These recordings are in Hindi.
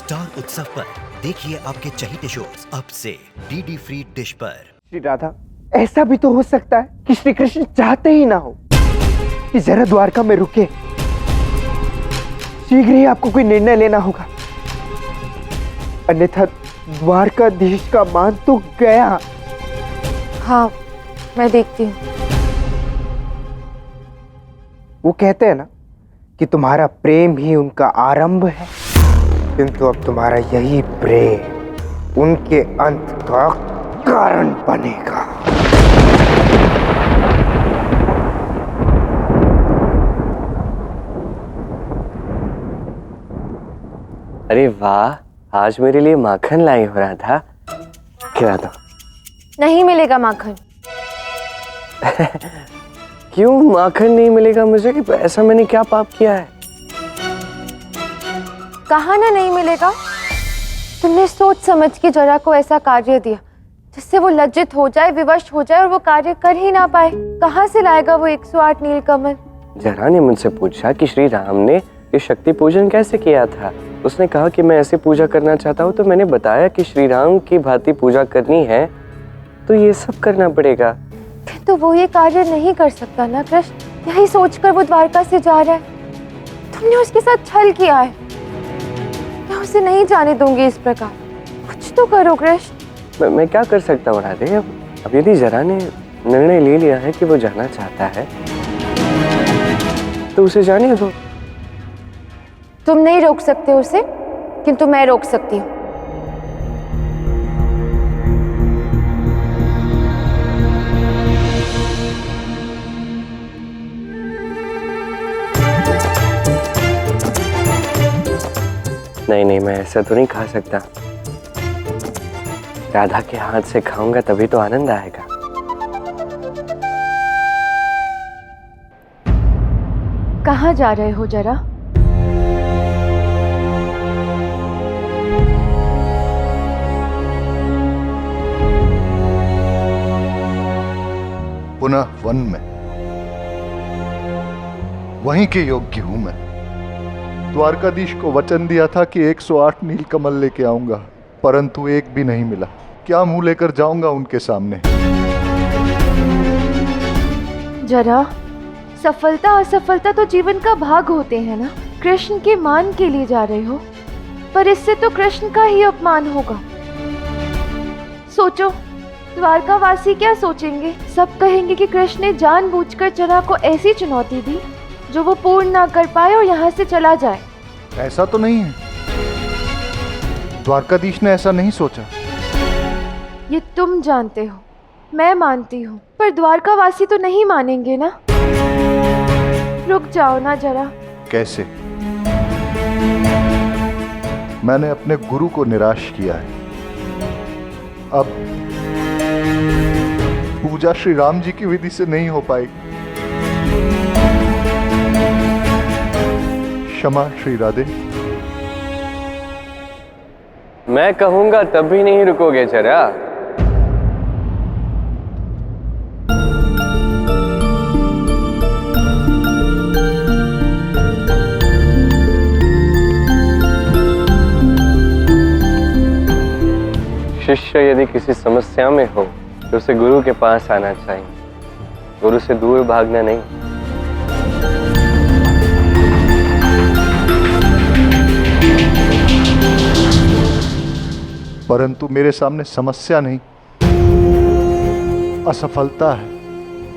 स्टार उत्सव पर देखिए आपके चहीते शोज अब से डीडी फ्री डिश पर। श्री राधा, ऐसा भी तो हो सकता है कि श्री कृष्ण चाहते ही ना हो कि जरा द्वारका में रुके। शीघ्र ही आपको कोई निर्णय लेना होगा, अन्यथा द्वारकाधीश का मान तो गया। हाँ, मैं देखती हूँ। वो कहते हैं ना कि तुम्हारा प्रेम ही उनका आरंभ है, किंतु अब तुम्हारा यही प्रेम उनके अंत का कारण बनेगा। अरे वाह, आज मेरे लिए माखन लाई हो रहा था, खिला दो। नहीं मिलेगा माखन। क्यों माखन नहीं मिलेगा मुझे? कि ऐसा मैंने क्या पाप किया है? कहा ना नहीं मिलेगा। तुमने सोच समझ के जरा को ऐसा कार्य दिया जिससे वो लज्जित हो जाए, विवश हो जाए और वो कार्य कर ही ना पाए। कहाँ से लाएगा वो 108 नीलकमल? जरा ने मुझसे पूछा कि श्री राम ने ये शक्ति पूजन कैसे किया था। उसने कहा कि मैं ऐसे पूजा करना चाहता हूँ, तो मैंने बताया कि श्री राम की भांति पूजा करनी है तो ये सब करना पड़ेगा। तो वो ये कार्य नहीं कर सकता ना कृष्ण। यही सोचकर वो द्वारका से जा रहा है। तुमने उसके साथ छल किया है। मैं उसे नहीं जाने दूंगी इस प्रकार। कुछ तो करो कृष्ण। मैं क्या कर सकता हूँ राधे? अब यदि जरा ने निर्णय ले लिया है कि वो जाना चाहता है तो उसे जाने दो। तुम नहीं रोक सकते उसे, किंतु मैं रोक सकती हूँ। नहीं नहीं, मैं ऐसा तो नहीं खा सकता। राधा के हाथ से खाऊंगा तभी तो आनंद आएगा। कहाँ जा रहे हो जरा? पुनः वन में, वहीं के योग्य हूं मैं। द्वारकाधीश को वचन दिया था कि 108 नीलकमल लेके आऊंगा, परंतु एक भी नहीं मिला। क्या मुंह लेकर जाऊंगा उनके सामने? जरा, सफलता असफलता तो जीवन का भाग होते हैं ना। कृष्ण के मान के लिए जा रहे हो, पर इससे तो कृष्ण का ही अपमान होगा। सोचो, द्वारकावासी क्या सोचेंगे? सब कहेंगे कि कृष्ण ने जानबूझकर जरा को ऐसी चुनौती दी जो वो पूर्ण ना कर पाए और यहाँ से चला जाए। ऐसा तो नहीं है, द्वारकाधीश ने ऐसा नहीं सोचा। ये तुम जानते हो, मैं मानती हूँ, पर द्वारकावासी तो नहीं मानेंगे ना। रुक जाओ ना जरा। कैसे? मैंने अपने गुरु को निराश किया है। अब पूजा श्री राम जी की विधि से नहीं हो पाएगी। क्षमा श्री राधे। मैं कहूंगा तब भी नहीं रुकोगे जरा? शिष्य यदि किसी समस्या में हो तो उसे गुरु के पास आना चाहिए, गुरु से दूर भागना नहीं। परंतु मेरे सामने समस्या नहीं, असफलता है।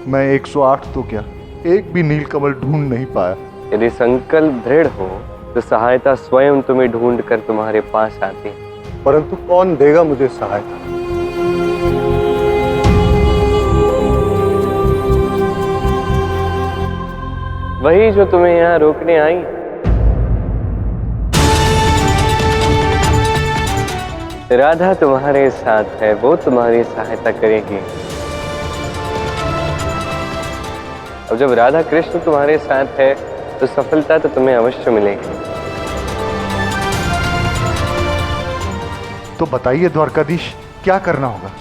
मैं 108 तो क्या, एक भी नीलकमल ढूंढ नहीं पाया। यदि संकल्प दृढ़ हो तो सहायता स्वयं तुम्हें ढूंढ कर तुम्हारे पास आती है। परंतु कौन देगा मुझे सहायता? वही जो तुम्हें यहाँ रोकने आई। राधा तुम्हारे साथ है, वो तुम्हारी सहायता करेगी। अब जब राधा कृष्ण तुम्हारे साथ है तो सफलता तो तुम्हें अवश्य मिलेगी। तो बताइए द्वारकाधीश, क्या करना होगा?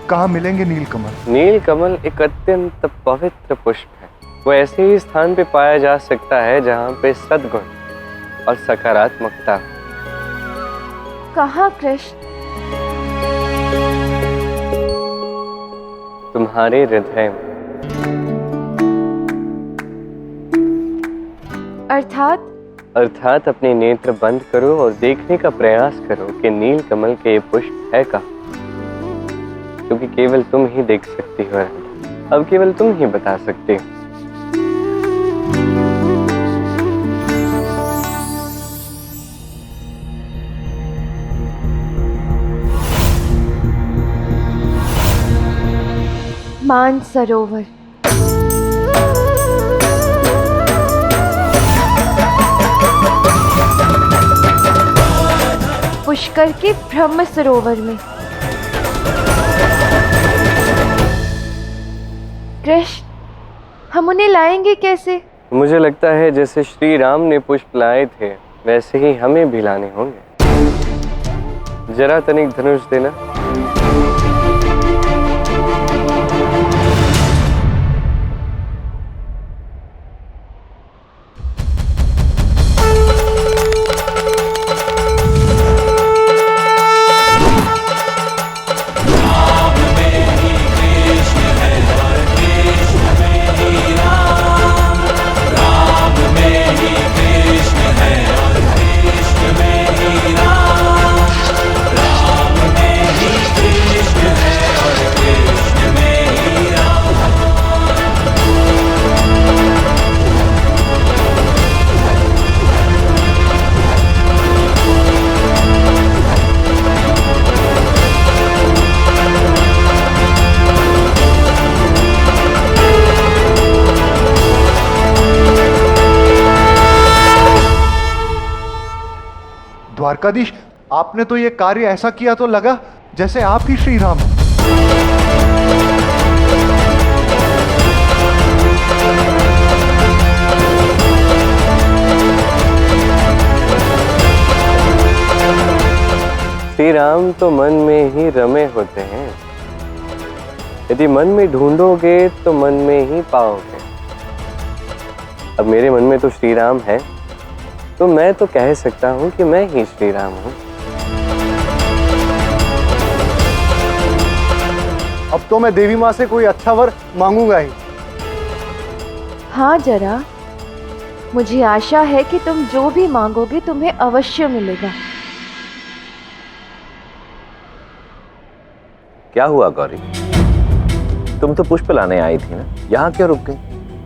कहाँ मिलेंगे नीलकमल? नीलकमल एक अत्यंत पवित्र पुष्प है। वो ऐसे ही स्थान पे पाया जा सकता है जहाँ पे सद्गुण और सकारात्मकता। कहाँ कृष्ण? तुम्हारे हृदय में। अर्थात अपने नेत्र बंद करो और देखने का प्रयास करो कि नील कमल के ये पुष्प है कहाँ, क्योंकि केवल तुम ही देख सकती हो राधा। अब केवल तुम ही बता सकती हो। मानसरोवर। पुष्कर के ब्रह्म सरोवर में। कृष्ण, हम उन्हें लाएंगे कैसे? मुझे लगता है जैसे श्री राम ने पुष्प लाए थे वैसे ही हमें भी लाने होंगे। जरा तनिक धनुष देना। द्वारकाधीश, आपने तो ये कार्य ऐसा किया तो लगा जैसे आप ही श्री राम हैं। श्री राम तो मन में ही रमे होते हैं। यदि मन में ढूंढोगे तो मन में ही पाओगे। अब मेरे मन में तो श्री राम है, तो मैं तो कह सकता हूं कि मैं ही श्री राम हूं। अब तो मैं देवी माँ से कोई अच्छा वर मांगूंगा ही। हाँ जरा, मुझे आशा है कि तुम जो भी मांगोगे तुम्हें अवश्य मिलेगा। क्या हुआ गौरी? तुम तो पुष्प लाने आई थी ना, यहाँ क्यों रुक गई?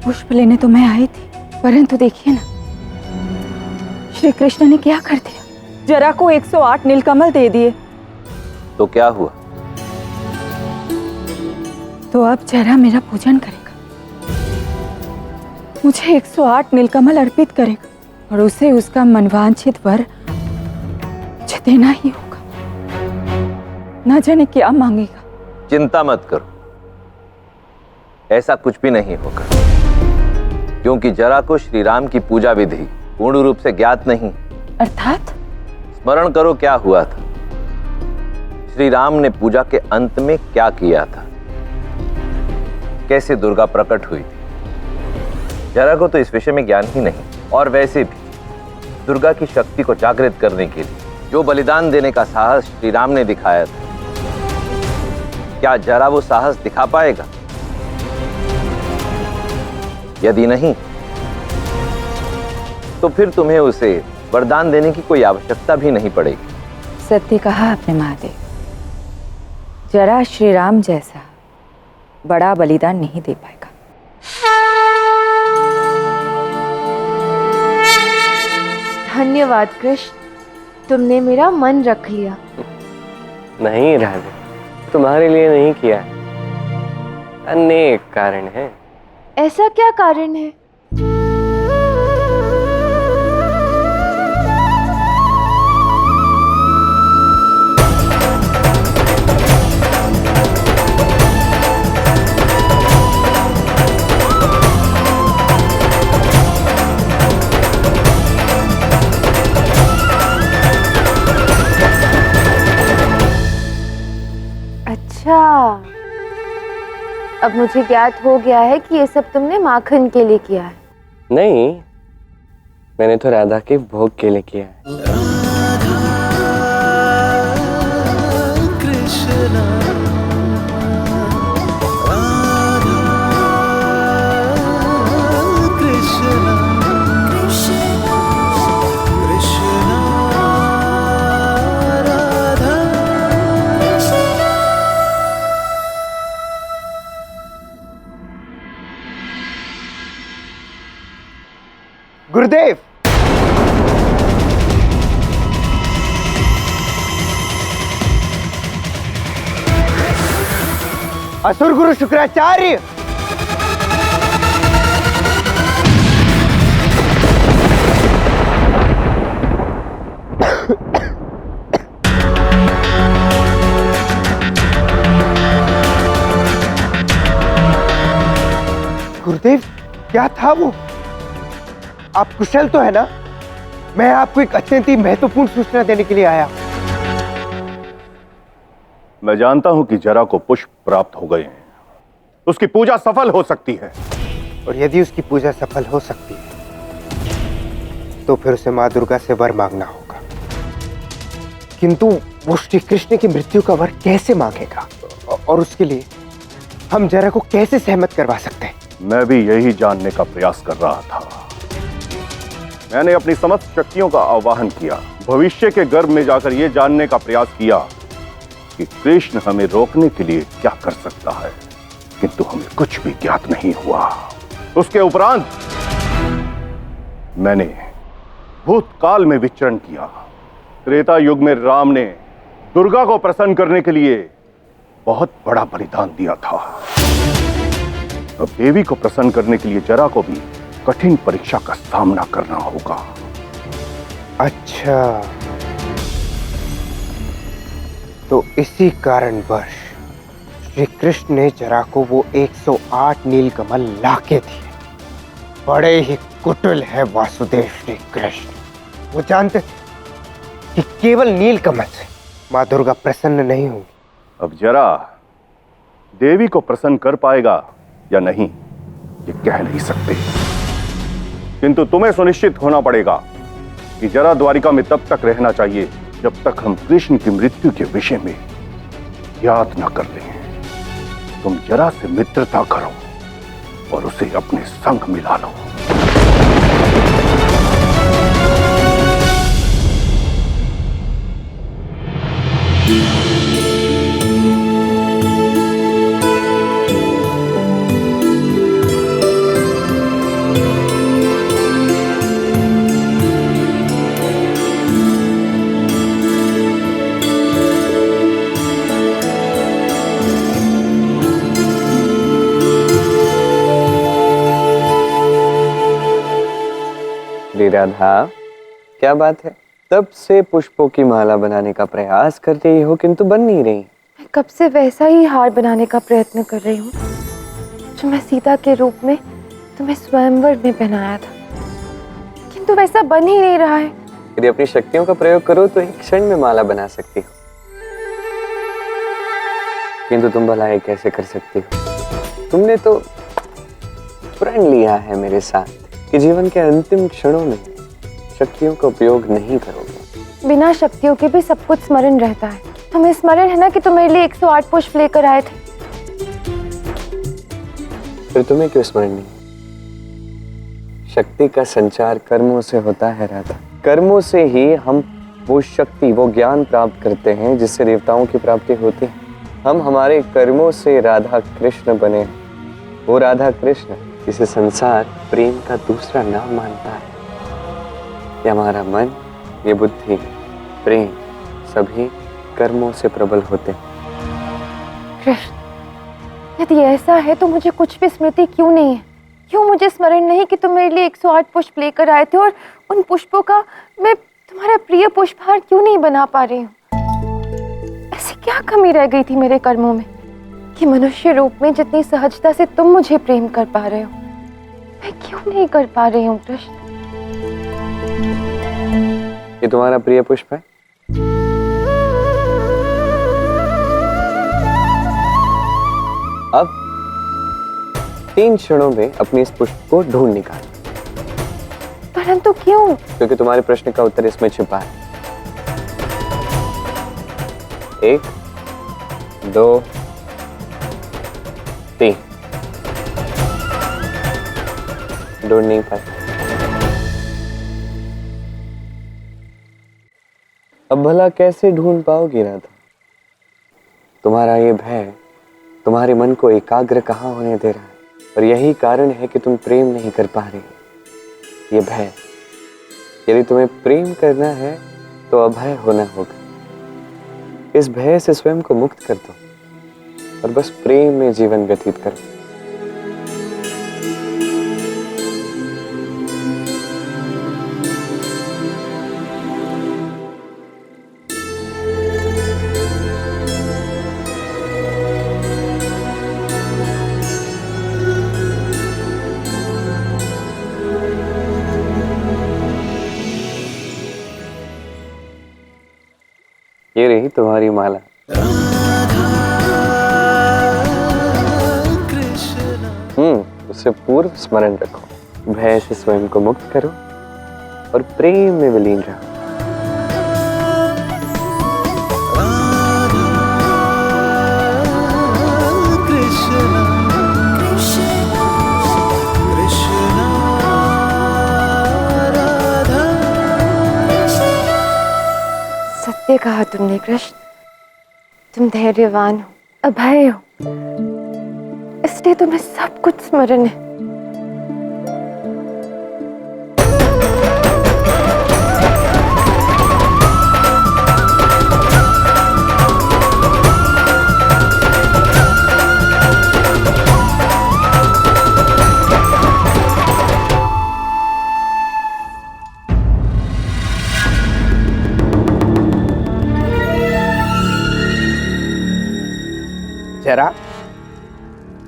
पुष्प लेने तो मैं आई थी, परंतु देखिए ना श्री कृष्ण ने क्या कर दिया। जरा को 108 नीलकमल दे दिए। तो क्या हुआ? तो अब जरा मेरा पूजन करेगा, मुझे 108 नीलकमल अर्पित करेगा और उसे उसका मनवांछित वर मुझे देना ही होगा। ना जाने क्या मांगेगा। चिंता मत करो, ऐसा कुछ भी नहीं होगा, क्योंकि जरा को श्री राम की पूजा विधि पूर्ण रूप से ज्ञात नहीं। अर्थात? स्मरण करो क्या हुआ था। श्री राम ने पूजा के अंत में क्या किया था, कैसे दुर्गा प्रकट हुई थी। जरा को तो इस विषय में ज्ञान ही नहीं। और वैसे भी दुर्गा की शक्ति को जागृत करने के लिए जो बलिदान देने का साहस श्री राम ने दिखाया था, क्या जरा वो साहस दिखा पाएगा? यदि नहीं तो फिर तुम्हें उसे वरदान देने की कोई आवश्यकता भी नहीं पड़ेगी। सत्य कहा आपने महादेव। जरा श्री राम जैसा बड़ा बलिदान नहीं दे पाएगा। धन्यवाद कृष्ण, तुमने मेरा मन रख लिया। नहीं राधे, तुम्हारे लिए नहीं किया, अनेक कारण है। ऐसा क्या कारण है? अच्छा, अब मुझे ज्ञात हो गया है कि ये सब तुमने माखन के लिए किया है। नहीं, मैंने तो राधा के भोग के लिए किया है। गुरुदेव, असुर गुरु शुक्राचार्य, गुरुदेव क्या था वो? आप कुशल तो है ना? मैं आपको एक अत्यंत ही महत्वपूर्ण सूचना देने के लिए आया। मैं जानता हूं कि जरा को पुष्प प्राप्त हो गए हैं, उसकी पूजा सफल हो सकती है। और यदि उसकी पूजा सफल हो सकती है तो फिर उसे मां दुर्गा से वर मांगना होगा। किंतु वो श्री कृष्ण की मृत्यु का वर कैसे मांगेगा? और उसके लिए हम जरा को कैसे सहमत करवा सकते हैं? मैं भी यही जानने का प्रयास कर रहा था। मैंने अपनी समस्त शक्तियों का आवाहन किया, भविष्य के गर्भ में जाकर यह जानने का प्रयास किया कि कृष्ण हमें रोकने के लिए क्या कर सकता है, किंतु हमें कुछ भी ज्ञात नहीं हुआ। उसके उपरांत मैंने भूतकाल में विचरण किया। त्रेता युग में राम ने दुर्गा को प्रसन्न करने के लिए बहुत बड़ा बलिदान दिया था। अब देवी को प्रसन्न करने के लिए जरा को भी कठिन परीक्षा का सामना करना होगा। अच्छा, तो इसी कारणवश श्री कृष्ण ने जरा को वो 108 नीलकमल लाके दिए। बड़े ही कुटिल है वासुदेव श्री कृष्ण। वो जानते थे कि केवल नीलकमल से मां दुर्गा प्रसन्न नहीं होंगी। अब जरा देवी को प्रसन्न कर पाएगा या नहीं, ये कह नहीं सकते, किंतु तुम्हें सुनिश्चित होना पड़ेगा कि जरा द्वारिका में तब तक रहना चाहिए जब तक हम कृष्ण की मृत्यु के विषय में याद न कर लें। तुम जरा से मित्रता करो और उसे अपने संग मिला लो। राधा, क्या बात है? तब से पुष्पों की माला बनाने का प्रयास कर रही हो किंतु बन नहीं रही। मैं कब से वैसा ही हार बनाने का प्रयत्न कर रही हूँ जो मैं सीता के रूप में तुम्हें स्वयंवर में पहनाया था, किंतु वैसा बन ही नहीं रहा है। यदि अपनी शक्तियों का प्रयोग करो तो एक क्षण में माला बना सकती हो, किंतु तुम भला ये कैसे कर सकती हो? तुमने तो प्रण लिया है मेरे साथ कि जीवन के अंतिम क्षणों में शक्तियों का उपयोग नहीं करोगे। बिना शक्तियों के भी सब कुछ स्मरण रहता है। तुम्हें स्मरण है ना कि तुम मेरे लिए 108 पुष्प लेकर आए थे? फिर तुम्हें क्यों स्मरण नहीं? शक्ति का संचार कर्मों से होता है राधा। कर्मों से ही हम वो शक्ति, वो ज्ञान प्राप्त करते हैं जिससे देवताओं की प्राप्ति होती है। हम हमारे कर्मों से राधा कृष्ण बने। वो राधा कृष्ण जिसे संसार प्रेम का दूसरा नाम मानता है। ये हमारा मन, ये बुद्धि, प्रेम सभी कर्मों से प्रबल होते हैं। कृष्ण, यदि ऐसा है तो मुझे कुछ भी स्मृति क्यों नहीं है? क्यों मुझे स्मरण नहीं कि तुम मेरे लिए 108 पुष्प लेकर आए थे और उन पुष्पों का मैं तुम्हारा प्रिय पुष्पहार क्यों नहीं बना पा रही हूँ? ऐसी क्या कमी रह गई थी मेरे कर्मों में कि मनुष्य रूप में जितनी सहजता से तुम मुझे प्रेम कर पा रहे हो, मैं क्यों नहीं कर पा रही हूँ कृष्ण? ये तुम्हारा प्रिय पुष्प है? अब 3 क्षणों में अपने इस पुष्प को ढूंढ निकालो। परंतु क्यों? क्योंकि तुम्हारे प्रश्न का उत्तर इसमें छिपा है। 1, 2, 3। ढूंढ नहीं पाए। अब भला कैसे ढूंढ पाओगी राधा? तुम्हारा ये भय तुम्हारे मन को एकाग्र कहाँ होने दे रहा है, और यही कारण है कि तुम प्रेम नहीं कर पा रही। ये भय यदि तुम्हें प्रेम करना है तो अभय होना होगा। इस भय से स्वयं को मुक्त कर दो और बस प्रेम में जीवन व्यतीत करो। ये रही तुम्हारी माला। उसे पूर्व स्मरण रखो, भय से स्वयं को मुक्त करो और प्रेम में विलीन रहो। सत्य कहा तुमने कृष्ण, तुम धैर्यवान हो, अभय हो, इसलिए तुम्हें सब कुछ स्मरण है। जरा,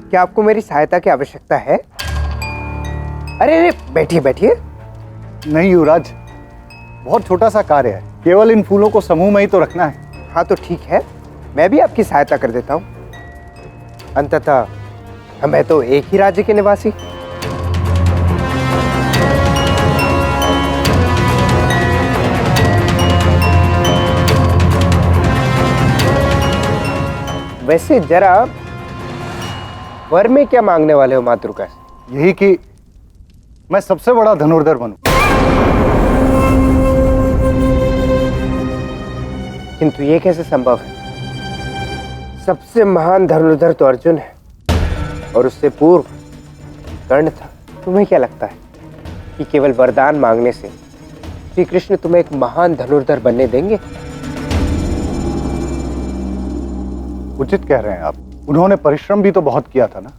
क्या आपको मेरी सहायता की आवश्यकता है? अरे अरे, बैठिए बैठिए। नहीं युवराज, बहुत छोटा सा कार्य है, केवल इन फूलों को समूह में ही तो रखना है। हाँ तो ठीक है, मैं भी आपकी सहायता कर देता हूँ। अंततः हमें तो एक ही राज्य के निवासी। वैसे जरा, वर में क्या मांगने वाले हो माँ दुर्गा से? यही कि मैं सबसे बड़ा धनुर्धर बनूं। किंतु ये कैसे संभव है? सबसे महान धनुर्धर तो अर्जुन है और उससे पूर्व कर्ण था। तुम्हें क्या लगता है कि केवल वरदान मांगने से श्री कृष्ण तुम्हें एक महान धनुर्धर बनने देंगे? उचित कह रहे हैं आप, उन्होंने परिश्रम भी तो बहुत किया था ना।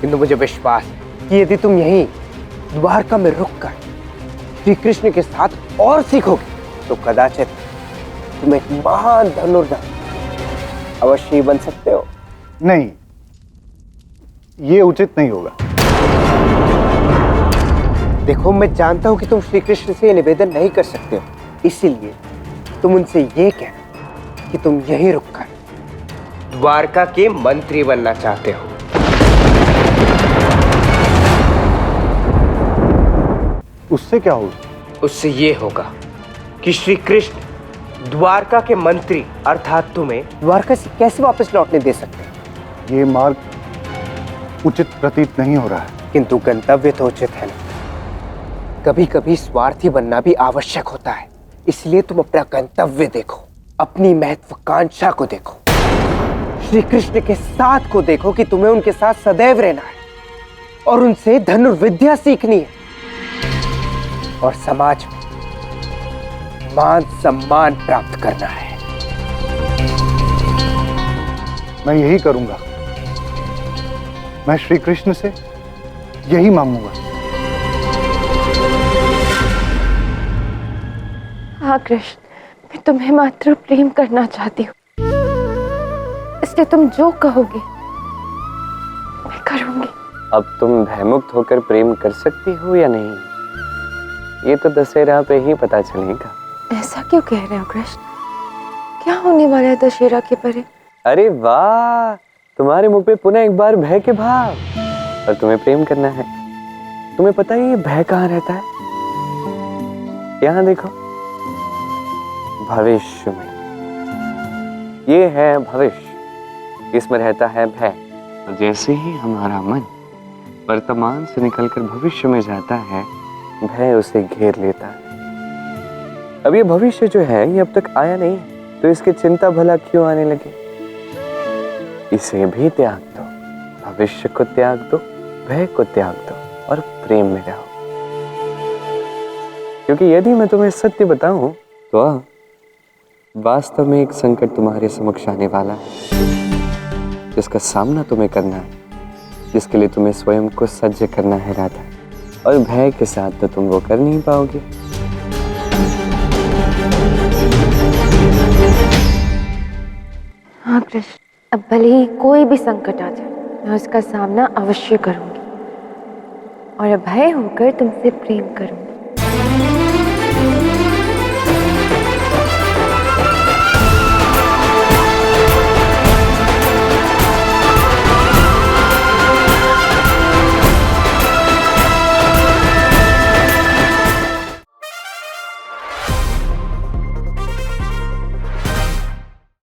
किंतु मुझे विश्वास है कि यदि तुम यहीं द्वारका में रुककर श्री कृष्ण के साथ और सीखोगे तो कदाचित तुम एक महान धनुर्धर अवश्य बन सकते हो। नहीं, ये उचित नहीं होगा। देखो, मैं जानता हूं कि तुम श्री कृष्ण से निवेदन नहीं कर सकते हो, इसीलिए तुम उनसे ये कहना कि तुम यहीं रुककर द्वारका के मंत्री बनना चाहते हो। उससे क्या होगा? उससे ये होगा कि श्री कृष्ण द्वारका के मंत्री अर्थात तुम्हें द्वारका से कैसे वापस लौटने दे सकते? ये मार्ग उचित प्रतीत नहीं हो रहा है। किंतु गंतव्य तो उचित है ना। कभी कभी स्वार्थी बनना भी आवश्यक होता है, इसलिए तुम अपना गंतव्य देखो, अपनी महत्वाकांक्षा को देखो, श्री कृष्ण के साथ को देखो कि तुम्हें उनके साथ सदैव रहना है और उनसे धनुर्विद्या सीखनी है और समाज में मान सम्मान प्राप्त करना है। मैं यही करूंगा। मैं श्री कृष्ण से यही मांगूंगा। हाँ कृष्ण, मैं तुम्हें मात्र प्रेम करना चाहती हूँ, इसलिए तुम जो कहोगे मैं करूंगी। अब तुम भयमुक्त होकर प्रेम कर सकती हो या नहीं, ये तो दशहरा पे ही पता चलेगा। ऐसा क्यों कह रहे हो कृष्ण? क्या होने वाला है दशहरा के परे? अरे वाह, तुम्हारे मुंह पे पुनः एक बार भय के भाव। और तुम्हें प्रेम करना है। तुम्हें पता है ये भय कहाँ रहता है? यहाँ देखो, भविष्य में। ये है भविष्य, इसमें रहता है भय। और जैसे ही हमारा मन वर्तमान से निकलकर भविष्य में जाता है, भय उसे घेर लेता है। अब ये भविष्य जो है ये अब तक आया नहीं, तो इसकी चिंता भला क्यों आने लगी? इसे भी त्याग दो, भविष्य को त्याग दो, भय को त्याग दो और प्रेम में रहो। क्योंकि यदि मैं तुम्हें सत्य बताऊं तो वास्तव में एक संकट तुम्हारे समक्ष आने वाला है, जिसका सामना तुम्हें करना है, जिसके लिए तुम्हें स्वयं को सज्ज करना है राधा। और भय के साथ तो तुम वो कर नहीं पाओगे। हाँ कृष्ण, अब भले ही कोई भी संकट आ जाए, मैं उसका सामना अवश्य करूंगी और अभय होकर तुमसे प्रेम करूंगी।